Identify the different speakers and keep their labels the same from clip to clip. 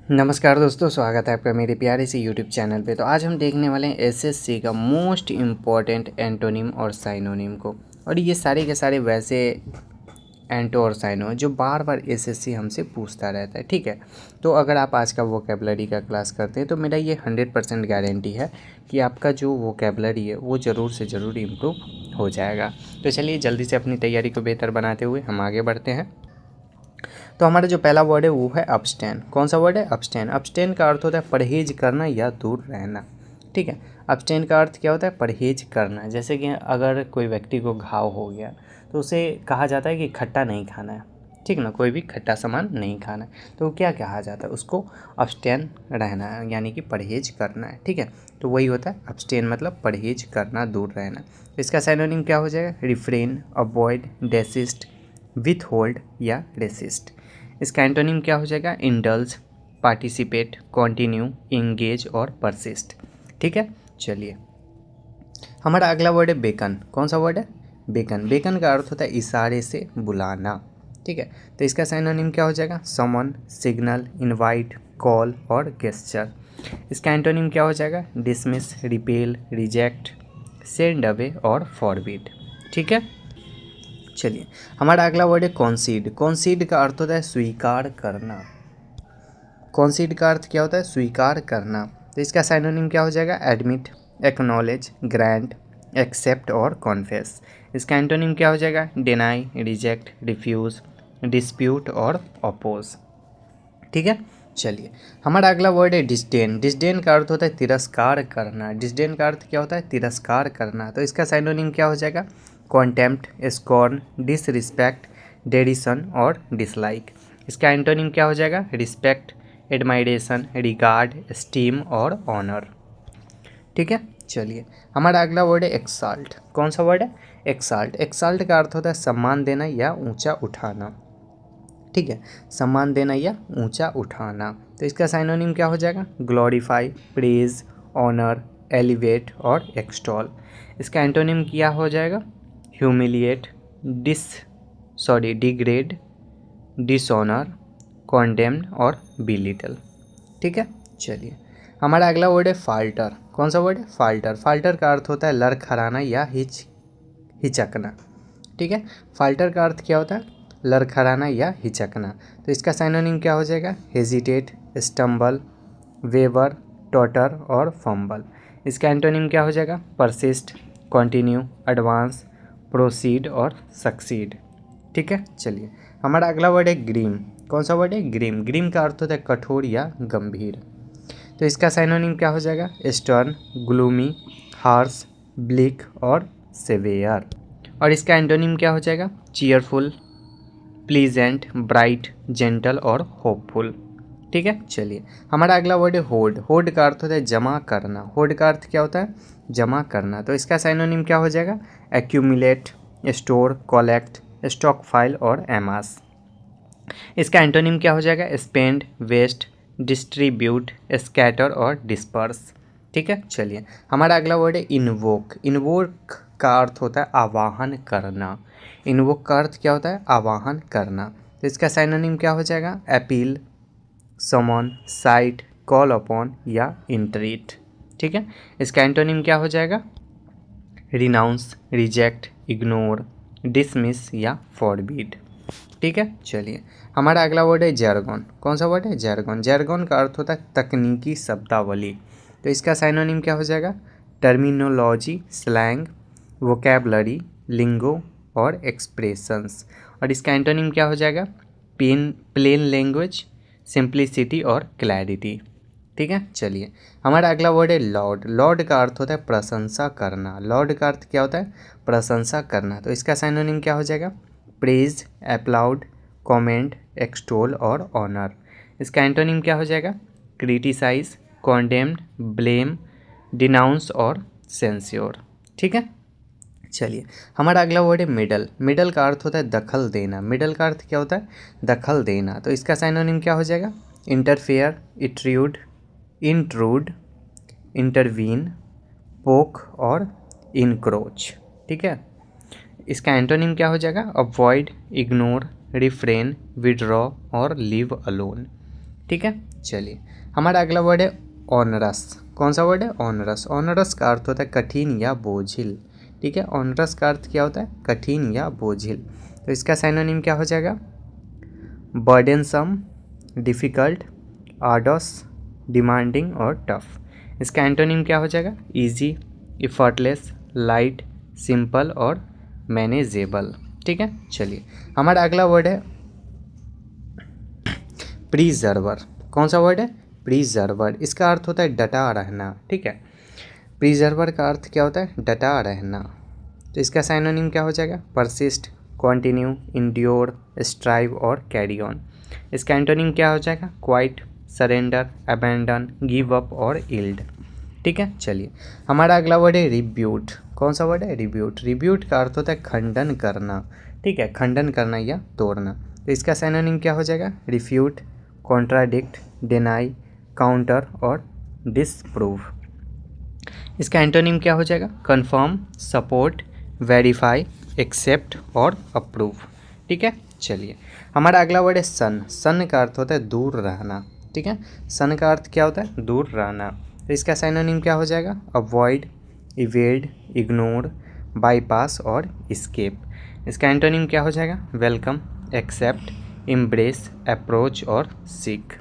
Speaker 1: नमस्कार दोस्तों, स्वागत है आपका मेरे प्यारे से यूट्यूब चैनल पे। तो आज हम देखने वाले हैं एसएससी का मोस्ट इम्पॉर्टेंट एंटोनिम और साइनोनिम को। और ये सारे के सारे वैसे एंटो और साइनो जो बार बार एसएससी हमसे पूछता रहता है, ठीक है। तो अगर आप आज का वोकेबलरी का क्लास करते हैं तो मेरा ये 100% गारंटी है कि आपका जो वोकेबलरी है वो ज़रूर से ज़रूर इम्प्रूव हो जाएगा। तो चलिए जल्दी से अपनी तैयारी को बेहतर बनाते हुए हम आगे बढ़ते हैं। तो हमारा जो पहला वर्ड है वो है अब्सटेन। कौन सा वर्ड है? अब्सटेन। अब्सटेन का अर्थ होता है परहेज करना या दूर रहना, ठीक है। अब्सटेन का अर्थ क्या होता है? परहेज करना। जैसे कि अगर कोई व्यक्ति को घाव हो गया तो उसे कहा जाता है कि खट्टा नहीं खाना है, ठीक ना, कोई भी खट्टा सामान नहीं खाना है। तो क्या कहा जाता है? उसको अब्सटेन रहना है, यानी कि परहेज करना है, ठीक है। तो वही होता है अब्सटेन, मतलब परहेज करना, दूर रहना। इसका सिनोनिम क्या हो जाएगा? रिफ्रेन, अवॉइड, डेसिस्ट, विथहोल्ड या रेसिस्ट। इसका एंटोनिम क्या हो जाएगा? इंडल्ज, पार्टिसिपेट, कॉन्टिन्यू, इंगेज और परसिस्ट, ठीक है। चलिए हमारा अगला वर्ड है बेकन। कौन सा वर्ड है? बेकन। बेकन का अर्थ होता है इशारे से बुलाना, ठीक है। तो इसका सिनोनिम क्या हो जाएगा? समन, सिग्नल, इनवाइट, कॉल और गेस्चर। इसका एंटोनिम क्या हो जाएगा? Dismiss, repel, reject, send away और फॉरबिड, ठीक है। चलिए हमारा अगला वर्ड है कॉन्सीड। कॉन्सीड का अर्थ होता है स्वीकार करना। कॉन्सीड का अर्थ क्या होता है? स्वीकार करना। तो इसका साइनोनिम क्या हो जाएगा? एडमिट, एक्नॉलेज, ग्रांट, एक्सेप्ट और कॉन्फेस। इसका एंटोनिम क्या हो जाएगा? डिनाई, रिजेक्ट, रिफ्यूज़, डिस्प्यूट और अपोज, ठीक है। चलिए हमारा अगला वर्ड है डिस्डेन। डिस्डेन का अर्थ होता है तिरस्कार करना। डिस्डेन का अर्थ क्या होता है? तिरस्कार करना। तो इसका साइनोनिम क्या हो जाएगा? कॉन्टेम्प्ट, स्कॉर्न, डिसरिस्पेक्ट, डेरिसन और डिसलाइक। इसका एंटोनिम क्या हो जाएगा? रिस्पेक्ट, एडमायरेशन, रिगार्ड, स्टीम और ऑनर, ठीक है। चलिए हमारा अगला वर्ड है एक्साल्ट। कौन सा वर्ड है? एक्साल्ट। एक्साल्ट का अर्थ होता है सम्मान देना या ऊंचा उठाना, ठीक है। सम्मान देना या ऊंचा उठाना। तो इसका साइनोनिम क्या हो जाएगा? ग्लोरीफाई, प्रेज, ऑनर, एलिवेट और एक्सटॉल। इसका एंटोनिम क्या हो जाएगा? ह्यूमिलिएट, डिग्रेड, डिसऑनर, कॉन्डेम्न और बिलिटल, ठीक है। चलिए हमारा अगला वर्ड है फाल्टर। कौन सा वर्ड है? फाल्टर। फाल्टर का अर्थ होता है लड़खड़ाना या हिचकना, ठीक है। फाल्टर का अर्थ क्या होता है? लड़खड़ाना या हिचकना। तो इसका साइनोनिम क्या हो जाएगा? हेजिटेट, स्टम्बल, वेवर, टॉटर और फंबल। इसका एंटोनिम क्या हो जाएगा? परसिस्ट, कंटिन्यू, एडवांस, प्रोसीड और सक्सीड, ठीक है। चलिए हमारा अगला वर्ड है ग्रीम। कौन सा वर्ड है? ग्रीम। ग्रीम का अर्थ होता है कठोर या गंभीर। तो इसका साइनोनिम क्या हो जाएगा? स्टर्न, ग्लूमी, हार्श, ब्लिक और सेवेयर। और इसका एंटोनिम क्या हो जाएगा? चीयरफुल, प्लीजेंट, ब्राइट, जेंटल और होपफुल, ठीक है। चलिए हमारा अगला वर्ड है होर्ड। होर्ड का अर्थ होता है जमा करना। होर्ड का अर्थ क्या होता है? जमा करना। तो इसका साइनोनिम क्या हो जाएगा? Accumulate, store, collect, stock file और एमास। इसका एंटोनिम क्या हो जाएगा? स्पेंड, वेस्ट, डिस्ट्रीब्यूट, स्कैटर और डिस्पर्स, ठीक है। चलिए हमारा अगला वर्ड है इन्वोक। इन्वोक का अर्थ होता है आवाहन करना। इन्वोक का अर्थ क्या होता है? आवाहन करना। तो इसका साइनोनिम क्या हो जाएगा? अपील, समन, साइट, कॉल अपॉन या इंट्रीट, ठीक है। इसका एंटोनिम क्या हो जाएगा? रिनाउंस, रिजेक्ट, इग्नोर, डिसमिस या फॉरबिड, ठीक है। चलिए हमारा अगला वर्ड है जैरगॉन। कौन सा वर्ड है? जैरगॉन। जैरगॉन का अर्थ होता है तकनीकी शब्दावली। तो इसका साइनोनिम क्या हो जाएगा? टर्मिनोलॉजी, स्लैंग, वोकैबलरी, लिंगो और एक्सप्रेशंस। और इसका एंटोनिम क्या हो जाएगा? प्लेन लैंग्वेज, सिंप्लिसिटी और क्लैरिटी, ठीक है। चलिए हमारा अगला वर्ड है लॉर्ड। लॉर्ड का अर्थ होता है प्रशंसा करना। लॉर्ड का अर्थ क्या होता है? प्रशंसा करना। तो इसका साइनोनिम क्या हो जाएगा? प्रेज, अप्लाउड, कमेंट, एक्सटोल और ऑनर। इसका एंटोनिम क्या हो जाएगा? क्रिटिसाइज, कॉन्डेम्ड, ब्लेम, डिनाउंस और सेंस्योर, ठीक है। चलिए हमारा अगला वर्ड है मिडल। मिडल का अर्थ होता है दखल देना। मिडल का अर्थ क्या होता है? दखल देना। तो इसका साइनोनिम क्या हो जाएगा? इंटरफेयर, इंट्रूड, इंटरवीन, पोक और इनक्रोच, ठीक है। इसका एंटोनिम क्या हो जाएगा? अवॉइड, इग्नोर, रिफ्रेन, विड्रॉ और लीव अलोन। ठीक है। चलिए हमारा अगला वर्ड है ऑनरस। कौन सा वर्ड है? ऑनरस। ऑनरस का अर्थ होता है कठिन या बोझिल। ठीक है, ऑनरस का अर्थ क्या होता है? कठिन या बोझिल। तो इसका सिनोनिम क्या हो जाएगा? बर्डनसम, डिफ़िकल्ट, आर्डस, डिमांडिंग और टफ। इसका एंटोनिम क्या हो जाएगा? इजी, इफर्टलेस, लाइट, सिंपल और मैनेजेबल। ठीक है। चलिए हमारा अगला वर्ड है प्रिजर्वर। कौन सा वर्ड है? प्रिजर्वर। इसका अर्थ होता है डटा रहना। ठीक है, प्रिजर्वर का अर्थ क्या होता है? डटा रहना। तो इसका साइनोनिम क्या हो जाएगा? परसिस्ट, कंटिन्यू, इंड्योर, स्ट्राइव और कैरी ऑन। इसका एंटोनिम क्या हो जाएगा? Quite, surrender, abandon, give up और इल्ड। ठीक है। चलिए हमारा अगला वर्ड है रिब्यूट। कौन सा वर्ड है? रिब्यूट। रिब्यूट का अर्थ होता है खंडन करना। ठीक है, खंडन करना या तोड़ना। तो इसका सिनोनिम क्या हो जाएगा? रिफ्यूट, कॉन्ट्राडिक्ट, डिनाई, काउंटर और डिसप्रूव। इसका एंटोनिम क्या हो जाएगा? कन्फर्म, सपोर्ट, वेरीफाई, एक्सेप्ट और अप्रूव। ठीक है। चलिए हमारा अगला वर्ड है सन। सन का अर्थ होता है दूर रहना। ठीक है, सन का अर्थ क्या होता है? दूर रहना। तो इसका सिनोनिम क्या हो जाएगा? अवॉइड, इवेड, इग्नोर, बाईपास और इस्केप। इसका एंटोनिम क्या हो जाएगा? वेलकम, एक्सेप्ट, एम्ब्रेस, अप्रोच और सीक।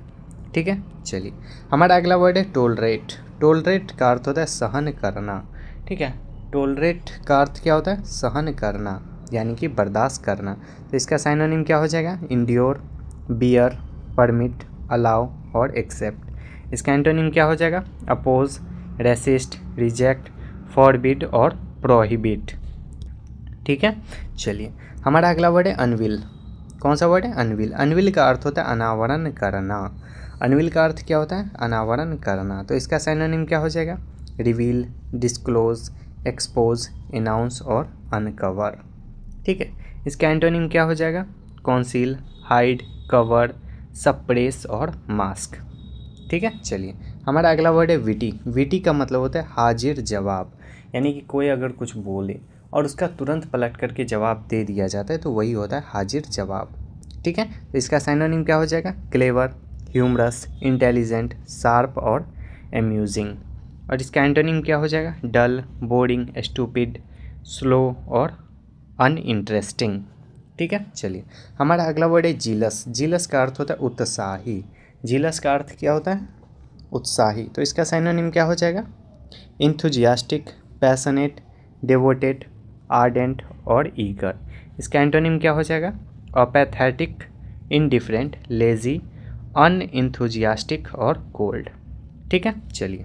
Speaker 1: ठीक है। चलिए हमारा अगला वर्ड है टोलरेट। टोलरेट का अर्थ होता है सहन करना। ठीक है, टोलरेट का अर्थ क्या होता है? सहन करना यानी कि बर्दाश्त करना। तो इसका सिनोनिम क्या हो जाएगा? इंड्योर, बियर, परमिट, अलाउ और एक्सेप्ट। इसका एंटोनिम क्या हो जाएगा? अपोज, रेसिस्ट, रिजेक्ट, फॉरबिड और प्रोहिबिट। ठीक है। चलिए हमारा अगला वर्ड है अनविल। कौन सा वर्ड है? अनविल। अनविल का अर्थ होता है अनावरण करना। अनविल का अर्थ क्या होता है? अनावरण करना। तो इसका सिनोनिम क्या हो जाएगा? रिवील, डिस्क्लोज, एक्सपोज, अनाउंस और अनकवर। ठीक है, इसका एंटोनिम क्या हो जाएगा? कॉन्सील, हाइड, कवर, सप्रेस और मास्क। ठीक है। चलिए हमारा अगला वर्ड है विटी। विटी का मतलब होता है हाजिर जवाब, यानी कि कोई अगर कुछ बोले और उसका तुरंत पलट करके जवाब दे दिया जाता है तो वही होता है हाजिर जवाब। ठीक है। तो इसका सिनोनिम क्या हो जाएगा? क्लेवर, ह्यूमरस, इंटेलिजेंट, शार्प और एम्यूजिंग। और इसका एंटोनिम क्या हो जाएगा? डल, बोरिंग, स्टूपिड, स्लो और अनइंटरेस्टिंग। ठीक है। चलिए हमारा अगला वर्ड है जीलस। जीलस का अर्थ होता है उत्साही। जीलस का अर्थ क्या होता है? उत्साही। तो इसका सिनोनिम क्या हो जाएगा? इंथुजियास्टिक, पैशनेट, डिवोटेड, आर्डेंट और ईगर। इसका एंटोनिम क्या हो जाएगा? अपैथेटिक, इनडिफरेंट, लेजी, अनइंथुजियास्टिक और कोल्ड। ठीक है। चलिए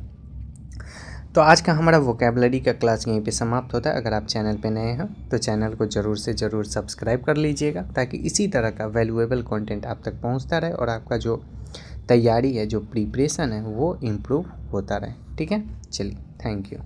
Speaker 1: तो आज का हमारा वोकेबलरी का क्लास यहीं पे समाप्त होता है। अगर आप चैनल पे नए हैं तो चैनल को ज़रूर से ज़रूर सब्सक्राइब कर लीजिएगा ताकि इसी तरह का वैल्यूएबल कंटेंट आप तक पहुंचता रहे और आपका जो तैयारी है, जो प्रिपरेशन है वो इम्प्रूव होता रहे। ठीक है। चलिए, थैंक यू।